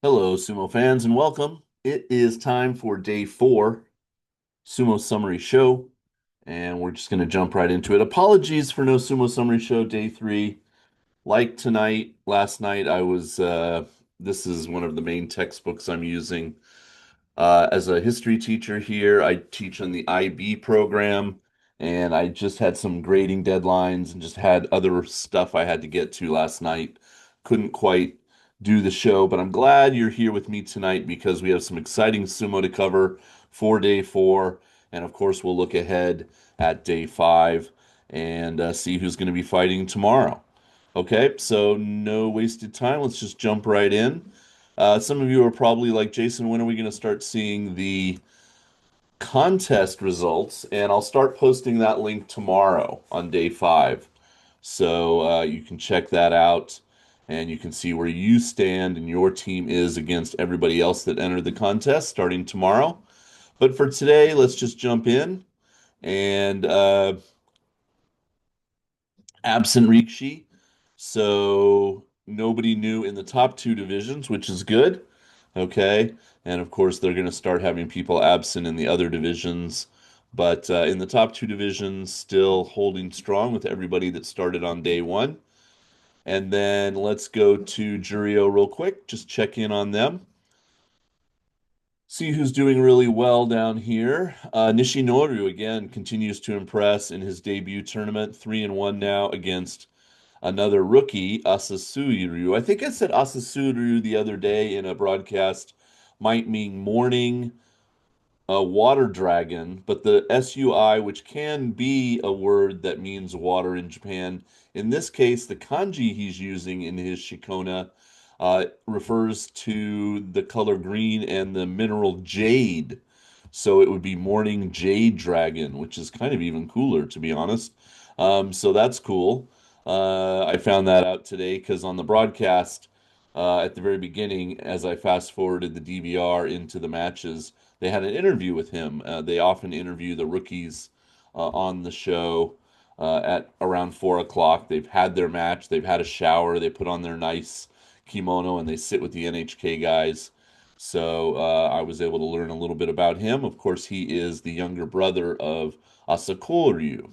Hello, Sumo fans, and welcome. It is time for day four, Sumo Summary Show, and we're just going to jump right into it. Apologies for no Sumo Summary Show day three. Like tonight, last night, this is one of the main textbooks I'm using. As a history teacher here, I teach on the IB program, and I just had some grading deadlines and just had other stuff I had to get to last night. Couldn't quite do the show, but I'm glad you're here with me tonight because we have some exciting sumo to cover for day four. And of course, we'll look ahead at day five and see who's going to be fighting tomorrow. Okay, so no wasted time. Let's just jump right in. Some of you are probably like, Jason, when are we going to start seeing the contest results? And I'll start posting that link tomorrow on day five. So you can check that out and you can see where you stand and your team is against everybody else that entered the contest starting tomorrow. But for today, let's just jump in and absent Rikshi. So nobody new in the top two divisions, which is good. Okay. And of course, they're going to start having people absent in the other divisions. But in the top two divisions, still holding strong with everybody that started on day one. And then let's go to Juryo real quick, just check in on them. See who's doing really well down here. Nishinoru again continues to impress in his debut tournament, 3-1 now against another rookie, Asasuru. I think I said Asasuru the other day in a broadcast, might mean morning water dragon, but the SUI, which can be a word that means water in Japan, in this case, the kanji he's using in his Shikona refers to the color green and the mineral jade. So it would be morning jade dragon, which is kind of even cooler, to be honest. So that's cool. I found that out today because on the broadcast at the very beginning, as I fast forwarded the DVR into the matches, they had an interview with him. They often interview the rookies on the show at around 4 o'clock. They've had their match, they've had a shower, they put on their nice kimono, and they sit with the NHK guys. So I was able to learn a little bit about him. Of course, he is the younger brother of Asakoryu.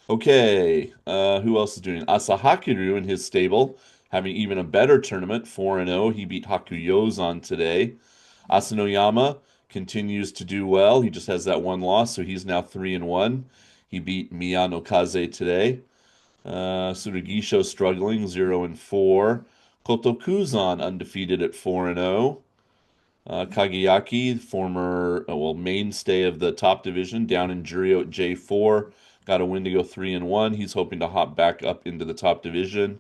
Okay, who else is doing? Asahakiru in his stable, having even a better tournament, 4-0. He beat Hakuyozan today. Asanoyama continues to do well. He just has that one loss, so he's now 3-1. He beat Miyanokaze today. Tsurugisho struggling, 0-4. Kotokuzan undefeated at 4-0. Kageyaki, former, mainstay of the top division, down in Juryo at J4, got a win to go 3-1. He's hoping to hop back up into the top division.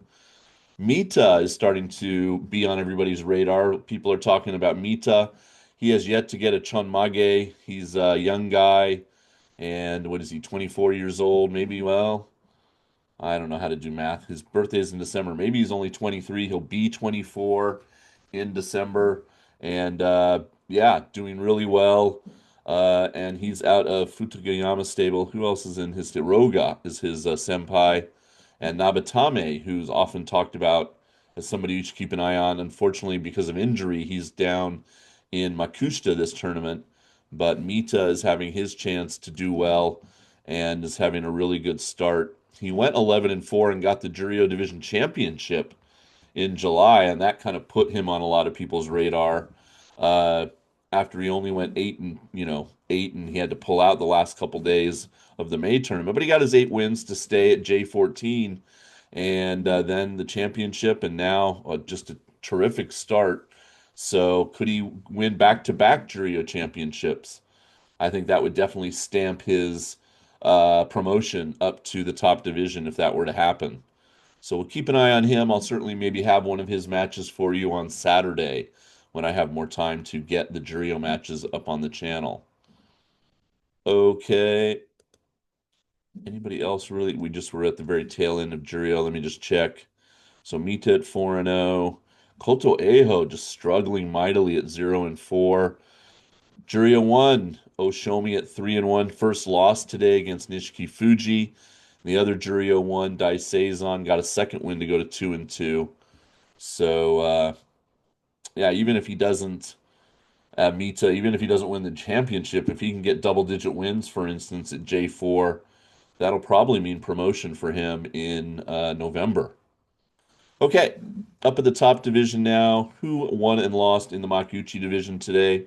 Mita is starting to be on everybody's radar. People are talking about Mita. He has yet to get a Chonmage. He's a young guy, and what is he, 24 years old? Maybe, well, I don't know how to do math. His birthday is in December. Maybe he's only 23. He'll be 24 in December. And yeah, doing really well. And he's out of Futagayama stable. Who else is in his stable? Roga is his senpai. And Nabatame, who's often talked about as somebody you should keep an eye on. Unfortunately, because of injury, he's down in Makuuchi this tournament. But Mita is having his chance to do well and is having a really good start. He went 11-4 and got the Juryo Division Championship in July, and that kind of put him on a lot of people's radar. Uh, After he only went 8 and he had to pull out the last couple days of the May tournament, but he got his 8 wins to stay at J14, and then the championship, and now just a terrific start. So could he win back-to-back Juryo championships? I think that would definitely stamp his promotion up to the top division if that were to happen. So we'll keep an eye on him. I'll certainly maybe have one of his matches for you on Saturday when I have more time to get the Juryo matches up on the channel. Okay. Anybody else really? We just were at the very tail end of Juryo. Let me just check. So Mita at 4-0. Koto Eho just struggling mightily at 0-4. Juryo won. Oshomi at 3-1. First loss today against Nishiki Fuji. The other Juryo won. Dai Seizon got a second win to go to 2-2. So yeah, even if he doesn't Mita, even if he doesn't win the championship, if he can get double-digit wins, for instance, at J4, that'll probably mean promotion for him in November. Okay, up at the top division now. Who won and lost in the Makuuchi division today?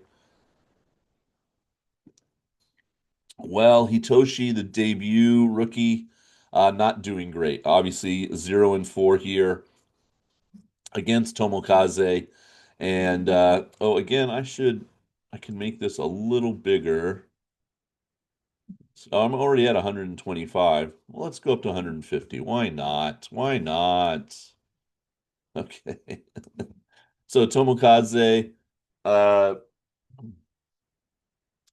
Well, Hitoshi, the debut rookie, not doing great. Obviously, 0-4 here against Tomokaze. And oh, again, I can make this a little bigger. So I'm already at 125. Well, let's go up to 150. Why not? Why not? Okay. So Tomokaze, uh,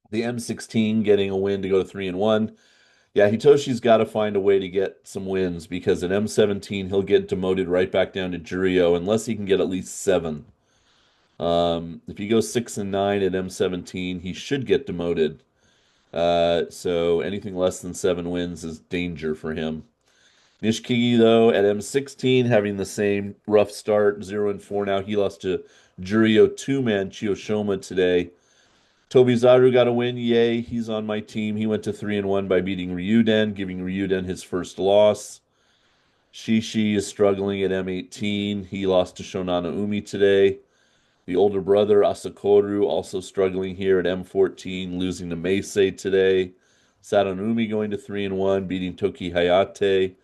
the M16 getting a win to go to 3-1. Yeah, Hitoshi's got to find a way to get some wins because at M17 he'll get demoted right back down to Juryo unless he can get at least seven. If he goes 6-9 at M17, he should get demoted. So anything less than seven wins is danger for him. Nishikigi, though, at M16, having the same rough start, 0-4 now. He lost to Juryo two-man Chiyoshima today. Tobizaru got a win. Yay, he's on my team. He went to 3-1 by beating Ryuden, giving Ryuden his first loss. Shishi is struggling at M18. He lost to Shonana Umi today. The older brother, Asakoru, also struggling here at M14, losing to Meisei today. Sadanumi going to 3-1, beating Toki Hayate.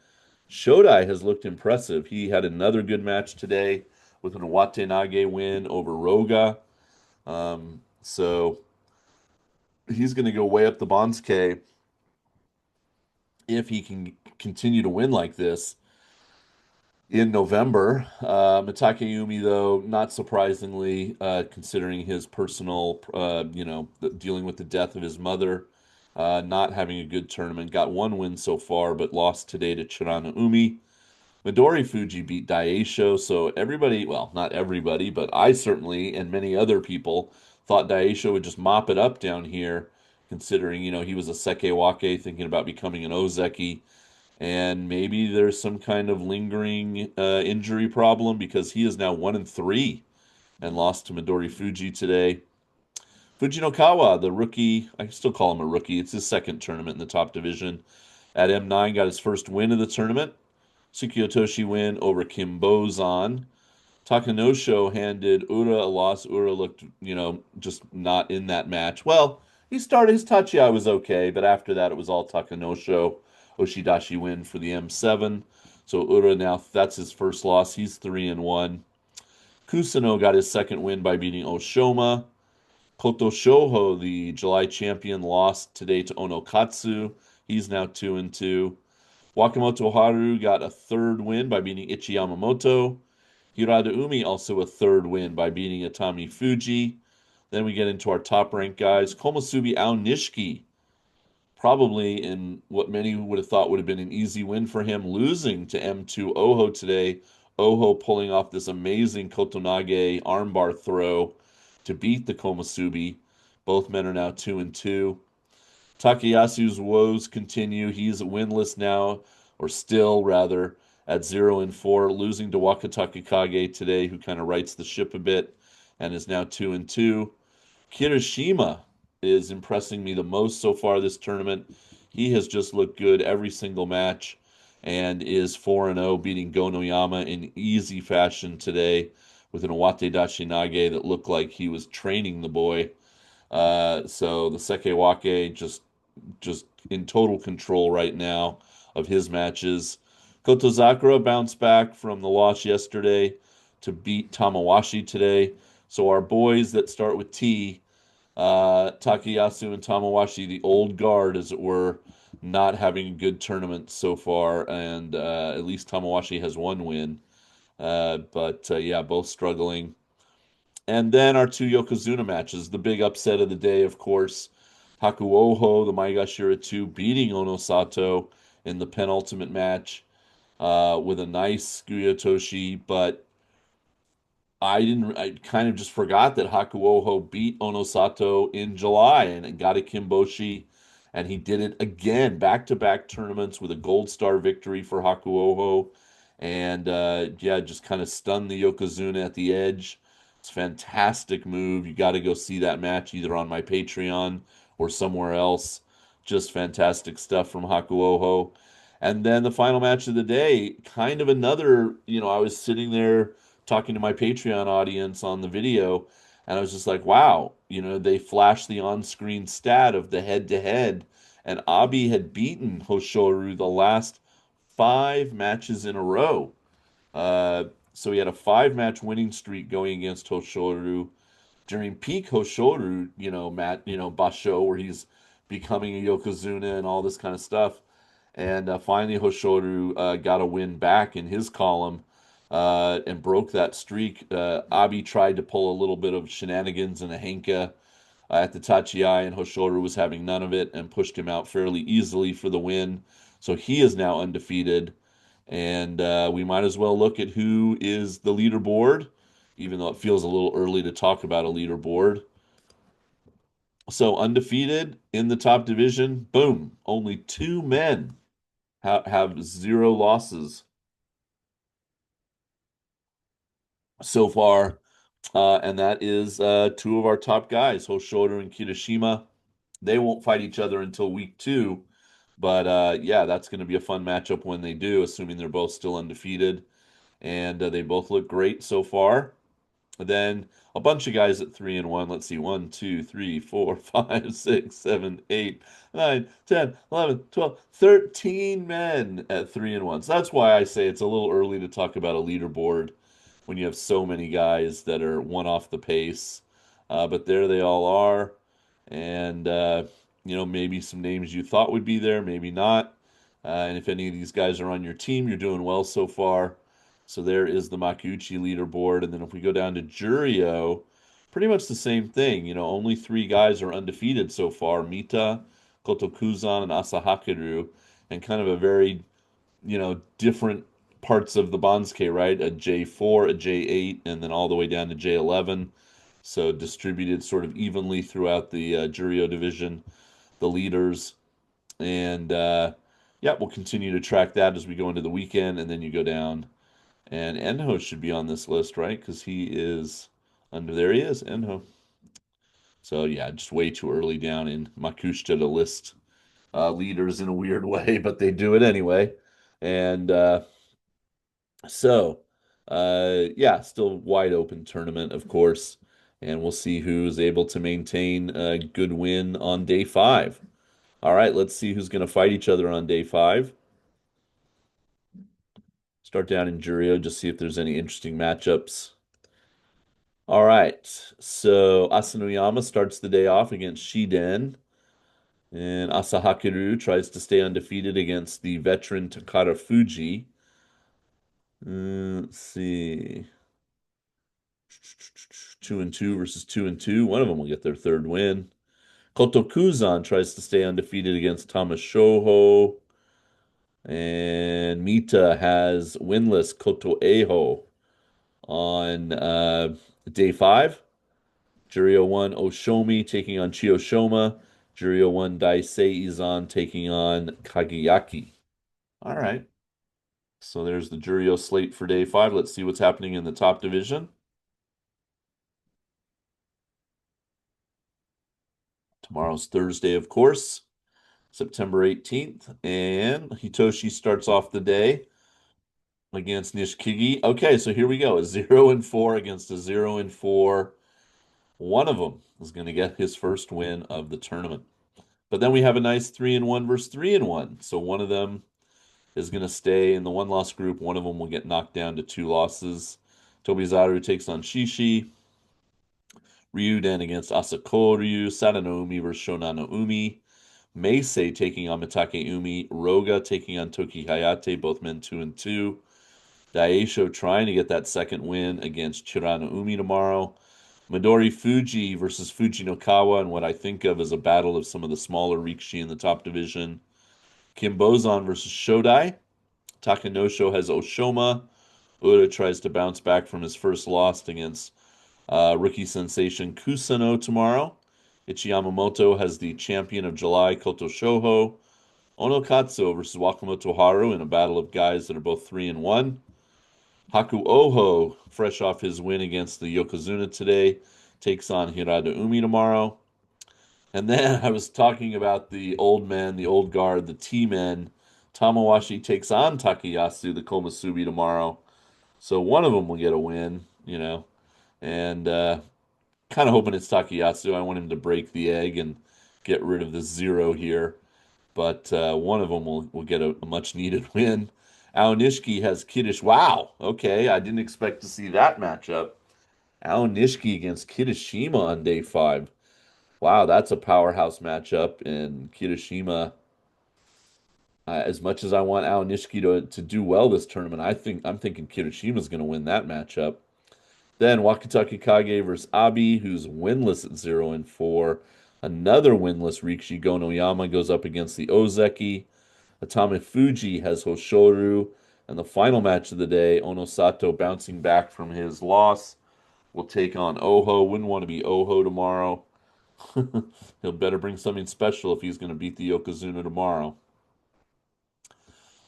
Shodai has looked impressive. He had another good match today with an Watenage win over Roga. So he's going to go way up the Bonsuke if he can continue to win like this in November. Mitakeumi, though, not surprisingly, considering his personal, dealing with the death of his mother, not having a good tournament. Got one win so far, but lost today to Chirana Umi. Midori Fuji beat Daisho, so everybody, well, not everybody, but I certainly and many other people thought Daisho would just mop it up down here, considering, he was a Sekewake thinking about becoming an Ozeki, and maybe there's some kind of lingering injury problem because he is now 1-3 and lost to Midori Fuji today. Fujinokawa, the rookie, I still call him a rookie. It's his second tournament in the top division. At M9, got his first win of the tournament. Tsukiyotoshi win over Kim Bozan. Takanosho handed Ura a loss. Ura looked, just not in that match. Well, he started his Tachiai was okay, but after that it was all Takanosho. Oshidashi win for the M7. So Ura now that's his first loss. He's 3-1. Kusano got his second win by beating Oshoma. Koto Shoho, the July champion, lost today to Onokatsu. He's now 2-2. Wakamoto Haru got a third win by beating Ichi Yamamoto. Hirada Umi also a third win by beating Atami Fuji. Then we get into our top ranked guys. Komusubi Aonishiki, probably in what many would have thought would have been an easy win for him, losing to M2 Oho today. Oho pulling off this amazing Kotonage armbar throw to beat the Komusubi. Both men are now 2-2. Takayasu's woes continue. He's winless now, or still rather, at 0-4, losing to Wakataka Kage today, who kind of rights the ship a bit and is now 2-2. Kirishima is impressing me the most so far this tournament. He has just looked good every single match and is 4-0, beating Gonoyama in easy fashion today with an Owate Dachinage that looked like he was training the boy. So the Sekewake just in total control right now of his matches. Kotozakura bounced back from the loss yesterday to beat Tamawashi today. So our boys that start with T, Takayasu and Tamawashi, the old guard, as it were, not having a good tournament so far, and at least Tamawashi has one win. But yeah, both struggling. And then our two Yokozuna matches. The big upset of the day, of course, Hakuoho, the Maegashira 2, beating Onosato in the penultimate match with a nice Gyuyotoshi, but I kind of just forgot that Hakuoho beat Onosato in July and got a Kimboshi, and he did it again, back-to-back tournaments with a gold star victory for Hakuoho, and yeah, just kind of stunned the Yokozuna at the edge. It's a fantastic move. You got to go see that match either on my Patreon or somewhere else. Just fantastic stuff from Hakuoho. And then the final match of the day, kind of another, I was sitting there talking to my Patreon audience on the video, and I was just like, wow, they flashed the on-screen stat of the head-to-head, and Abi had beaten Hoshoru the last 5 matches in a row. So he had a 5 match winning streak going against Hoshoru during peak Hoshoru, basho, where he's becoming a Yokozuna and all this kind of stuff. And finally, Hoshoru got a win back in his column and broke that streak. Abi tried to pull a little bit of shenanigans and a henka at the Tachiai, and Hoshoru was having none of it and pushed him out fairly easily for the win. So he is now undefeated. And we might as well look at who is the leaderboard, even though it feels a little early to talk about a leaderboard. So undefeated in the top division, boom, only 2 men have 0 losses so far. And that is two of our top guys, Hoshoto and Kirishima. They won't fight each other until week 2. But yeah, that's going to be a fun matchup when they do, assuming they're both still undefeated. And they both look great so far. Then a bunch of guys at 3-1. Let's see, 1, 2, 3, 4, 5, 6, 7, 8, 9, 10, 11, 12, 13 men at 3-1. So that's why I say it's a little early to talk about a leaderboard when you have so many guys that are one off the pace. But there they all are. And, maybe some names you thought would be there, maybe not. And if any of these guys are on your team, you're doing well so far. So there is the Makuuchi leaderboard. And then if we go down to Juryo, pretty much the same thing. Only 3 guys are undefeated so far: Mita, Kotokuzan, and Asahakiru. And kind of a very, different parts of the Bansuke, right? A J4, a J8, and then all the way down to J11. So distributed sort of evenly throughout the Juryo division, the leaders. And yeah, we'll continue to track that as we go into the weekend. And then you go down. And Enho should be on this list, right? Because he is under there. He is, Enho. So yeah, just way too early down in Makushita to list leaders in a weird way, but they do it anyway. And so, yeah, still wide open tournament, of course, and we'll see who's able to maintain a good win on day 5. All right, let's see who's going to fight each other on day 5. Start down in Juryo, just see if there's any interesting matchups. All right, so Asanoyama starts the day off against Shiden, and Asahakiru tries to stay undefeated against the veteran Takara Fuji. Let's see. 2-2 versus 2-2. One of them will get their 3rd win. Kotokuzan tries to stay undefeated against Tamashoho. And Mita has winless Kotoeho on day 5. Juryo 1 Oshomi taking on Chiyoshoma. Juryo 1 Daisei Izan taking on Kageyaki. All right. So there's the Juryo slate for day 5. Let's see what's happening in the top division. Tomorrow's Thursday, of course, September 18th. And Hitoshi starts off the day against Nishikigi. Okay, so here we go. A 0-4 against a 0-4. One of them is going to get his first win of the tournament. But then we have a nice 3-1 versus 3-1. So one of them is going to stay in the one-loss group. One of them will get knocked down to 2 losses. Tobizaru takes on Shishi. Ryuden against Asakoryu. Sadanoumi versus Shonanoumi. Meisei taking on Mitake Umi. Roga taking on Toki Hayate, both men 2-2. Daisho trying to get that second win against Chiranoumi tomorrow. Midori Fuji versus Fujinokawa, and what I think of as a battle of some of the smaller Rikishi in the top division. Kim Bozan versus Shodai. Takanosho has Oshoma. Ura tries to bounce back from his first loss against rookie sensation Kusano tomorrow. Ichi Yamamoto has the champion of July, Koto Shoho. Onokatsu versus Wakamoto Haru in a battle of guys that are both 3-1. Haku Oho, fresh off his win against the Yokozuna today, takes on Hirada Umi tomorrow. And then I was talking about the old men, the old guard, the T-men. Tamawashi takes on Takayasu, the Komusubi, tomorrow. So one of them will get a win, and kind of hoping it's Takayasu. I want him to break the egg and get rid of the zero here. But one of them will get a much needed win. Aonishiki has Kiddish. Wow. Okay. I didn't expect to see that matchup. Aonishiki against Kirishima on day five. Wow, that's a powerhouse matchup. And Kirishima, as much as I want Aonishiki to do well this tournament, I'm thinking Kirishima's going to win that matchup. Then Wakatake Kage versus Abi, who's winless at 0-4. Another winless Rikishi Gonoyama goes up against the Ozeki. Atame Fuji has Hoshoru. And the final match of the day, Onosato bouncing back from his loss will take on Oho. Wouldn't want to be Oho tomorrow. He'll better bring something special if he's going to beat the Yokozuna tomorrow.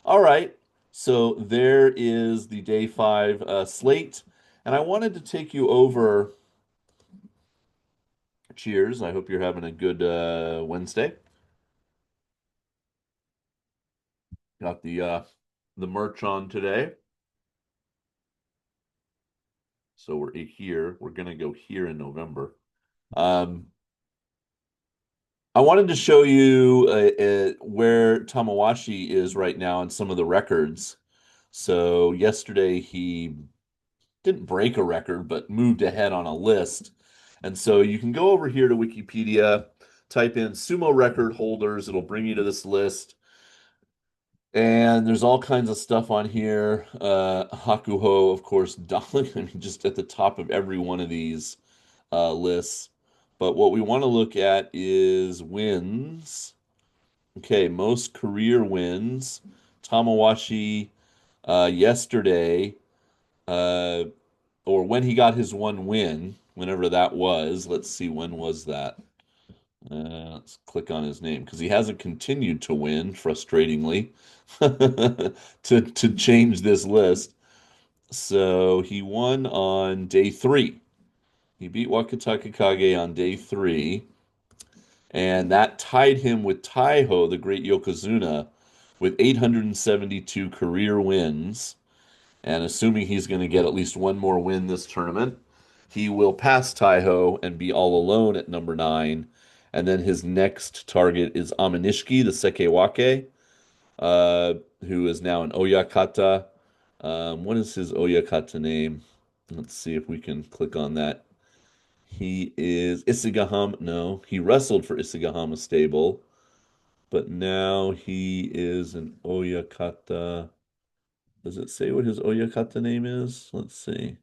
All right. So there is the day five slate. And I wanted to take you over. Cheers. I hope you're having a good Wednesday. Got the merch on today. So we're here. We're gonna go here in November. Um, I wanted to show you where Tamawashi is right now in some of the records. So yesterday he didn't break a record, but moved ahead on a list. And so you can go over here to Wikipedia, type in sumo record holders. It'll bring you to this list. And there's all kinds of stuff on here. Hakuho, of course, I mean, just at the top of every one of these lists. But what we want to look at is wins. Okay, most career wins. Tamawashi yesterday, uh, or when he got his one win, whenever that was. Let's see, when was that? Let's click on his name because he hasn't continued to win, frustratingly, to change this list. So he won on day three. He beat Wakataka Kage on day three, and that tied him with Taiho, the great Yokozuna, with 872 career wins. And assuming he's going to get at least one more win this tournament, he will pass Taiho and be all alone at number nine. And then his next target is Amanishiki, the Sekewake, who is now an Oyakata. What is his Oyakata name? Let's see if we can click on that. He is Isagahama. No, he wrestled for Isagahama Stable, but now he is an Oyakata. Does it say what his Oyakata name is? Let's see.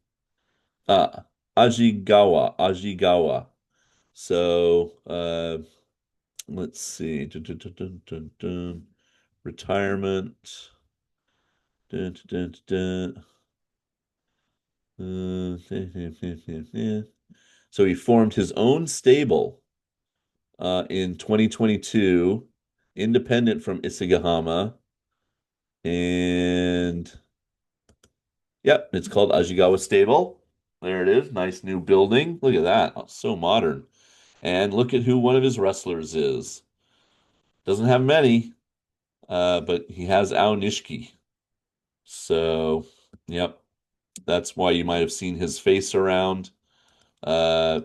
Ah, Ajigawa. So, let's see. Dun, dun, dun, dun, dun, dun. Retirement. Dun, dun, dun, dun. So he formed his own stable in 2022, independent from Isagahama. And yep, it's called Ajigawa Stable. There it is. Nice new building. Look at that. Oh, so modern. And look at who one of his wrestlers is. Doesn't have many, but he has Aonishiki. So, yep, that's why you might have seen his face around. Uh,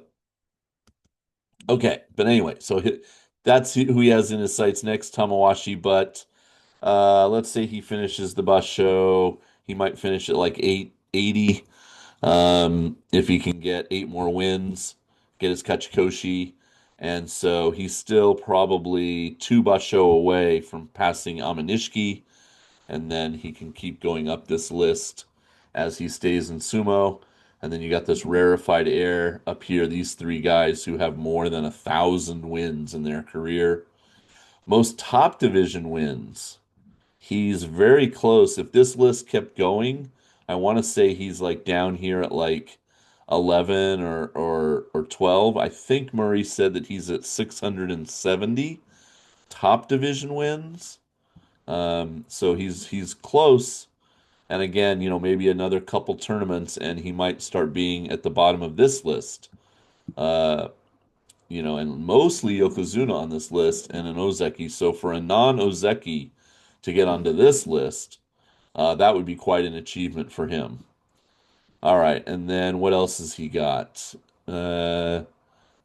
okay, but anyway, that's who he has in his sights next, Tamawashi. But let's say he finishes the basho, he might finish at like 880. If he can get eight more wins, get his Kachikoshi. And so he's still probably two basho away from passing Amanishiki, and then he can keep going up this list as he stays in sumo. And then you got this rarefied air up here, these three guys who have more than 1,000 wins in their career. Most top division wins. He's very close. If this list kept going, I want to say he's like down here at like 11 or 12. I think Murray said that he's at 670 top division wins. So he's close, And again, maybe another couple tournaments and he might start being at the bottom of this list. Uh, and mostly Yokozuna on this list and an Ozeki. So for a non-Ozeki to get onto this list, that would be quite an achievement for him. All right, and then what else has he got? Uh,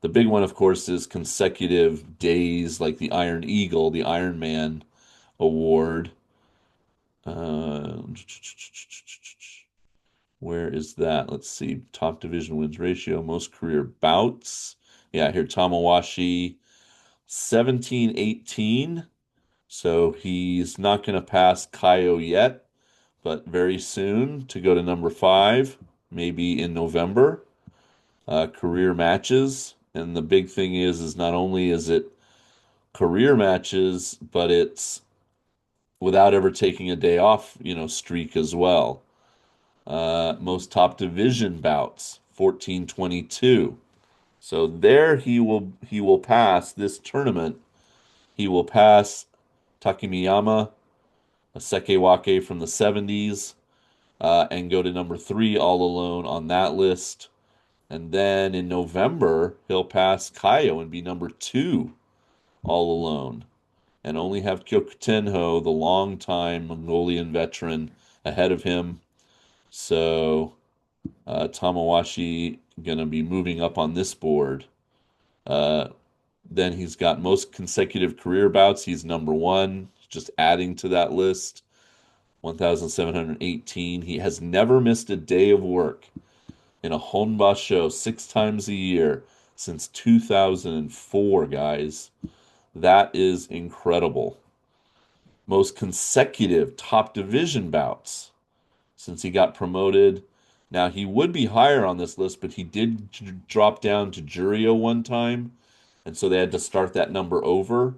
the big one, of course, is consecutive days, like the Iron Eagle, the Iron Man award. Uh, where is that? Let's see. Top division wins ratio, most career bouts. Yeah, here Tamawashi 17-18. So he's not going to pass Kaio yet, but very soon to go to number five, maybe in November. Career matches, and the big thing is not only is it career matches, but it's without ever taking a day off, streak as well. Most top division bouts, 14-22. So there he will pass this tournament. He will pass Takemiyama, a Sekewake from the 70s, and go to number three all alone on that list. And then in November, he'll pass Kaio and be number two all alone, and only have Kyokutenho, the longtime Mongolian veteran, ahead of him. So Tamawashi gonna be moving up on this board. Uh, then he's got most consecutive career bouts. He's number one, just adding to that list. 1,718. He has never missed a day of work in a Honba show 6 times a year since 2004, guys. That is incredible. Most consecutive top division bouts since he got promoted. Now, he would be higher on this list, but he did drop down to Juryo one time, and so they had to start that number over.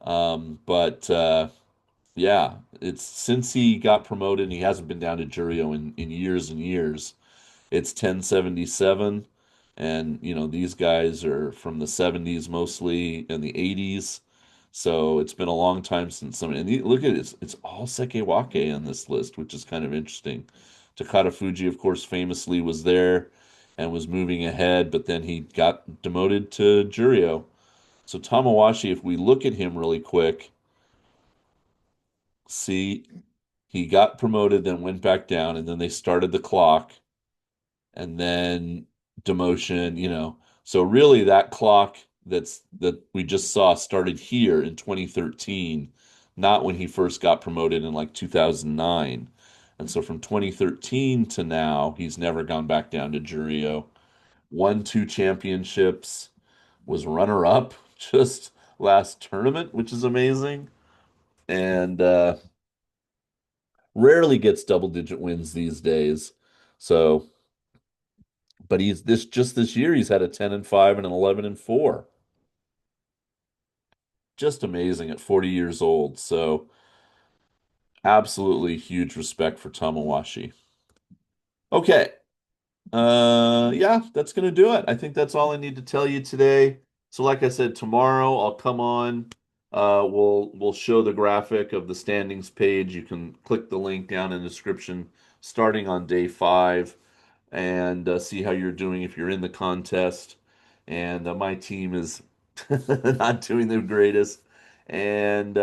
But yeah, it's since he got promoted, and he hasn't been down to Juryo in years and years. It's 1077, and these guys are from the 70s mostly and the 80s. So it's been a long time since someone. And look at it, it's all Sekewake on this list, which is kind of interesting. Takata Fuji, of course, famously was there and was moving ahead, but then he got demoted to Juryo. So Tamawashi, if we look at him really quick, see, he got promoted, then went back down, and then they started the clock, and then demotion, So really that clock that we just saw started here in 2013, not when he first got promoted in like 2009. And so from 2013 to now, he's never gone back down to Juryo. Won two championships, was runner up just last tournament, which is amazing. And rarely gets double digit wins these days. So but he's this year he's had a 10-5 and an 11-4. Just amazing at 40 years old. So absolutely huge respect for Tamawashi. Okay. Yeah, that's gonna do it. I think that's all I need to tell you today. So like I said, tomorrow I'll come on. We'll show the graphic of the standings page. You can click the link down in the description starting on day 5 and see how you're doing if you're in the contest. And my team is not doing the greatest. And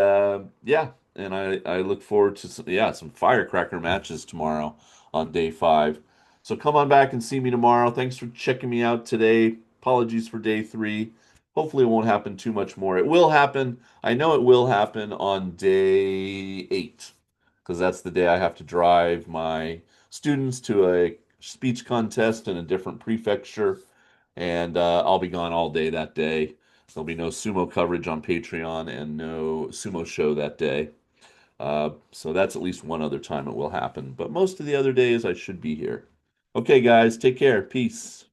yeah, and I look forward to some firecracker matches tomorrow on day 5. So come on back and see me tomorrow. Thanks for checking me out today. Apologies for day 3. Hopefully it won't happen too much more. It will happen. I know it will happen on day 8 because that's the day I have to drive my students to a speech contest in a different prefecture, and I'll be gone all day that day. There'll be no sumo coverage on Patreon and no sumo show that day. So that's at least one other time it will happen. But most of the other days I should be here. Okay, guys, take care. Peace.